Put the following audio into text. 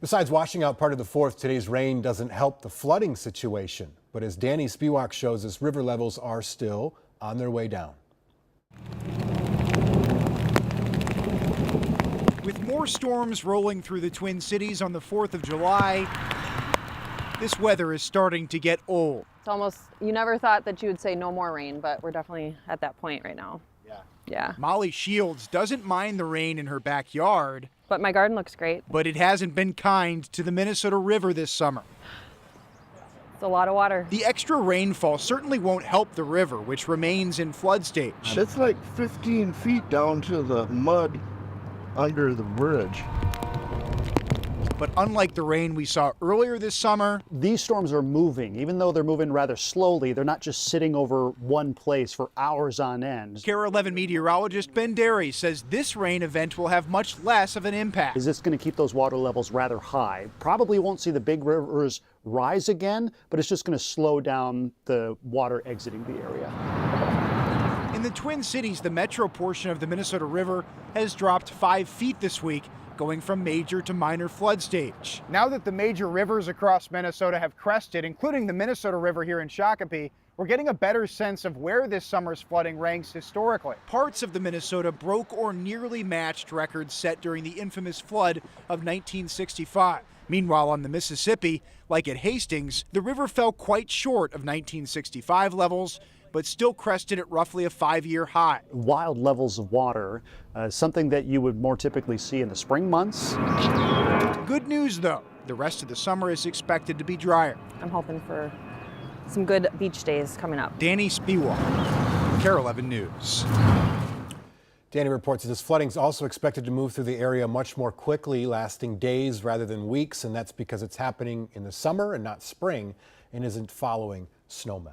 Besides washing out part of the Forth, today's rain doesn't help the flooding situation. But as Danny Spiewak shows us, river levels are still on their way down. With more storms rolling through the Twin Cities on the 4th of July, this weather is starting to get old. It's almost, you never thought that you would say no more rain, but we're definitely at that point right now. Yeah. Molly Shields doesn't mind the rain in her backyard, But my garden looks great. but it hasn't been kind to the Minnesota River this summer. It's a lot of water. The extra rainfall certainly won't help the river, which remains in flood stage. It's like 15 feet down to the mud under the bridge. But unlike the rain we saw earlier this summer, these storms are moving. Even though they're moving rather slowly, they're not just sitting over one place for hours on end. KARE 11 meteorologist Ben Derry says this rain event will have much less of an impact. Is this going to keep those water levels rather high? Probably won't see the big rivers rise again, but it's just going to slow down the water exiting the area. In the Twin Cities, the metro portion of the Minnesota River has dropped 5 feet this week, going from major to minor flood stage. Now that the major rivers across Minnesota have crested, including the Minnesota River here in Shakopee, we're getting a better sense of where this summer's flooding ranks historically. Parts of the Minnesota broke or nearly matched records set during the infamous flood of 1965. Meanwhile, on the Mississippi, like at Hastings, the river fell quite short of 1965 levels, but still crested at roughly a 5-year high. Wild levels of water, something that you would more typically see in the spring months. Good news, though. The rest of the summer is expected to be drier. I'm hoping for some good beach days coming up. Danny Spiewak, KARE 11 News. Danny reports that this flooding is also expected to move through the area much more quickly, lasting days rather than weeks, and that's because it's happening in the summer and not spring and isn't following snowmelt.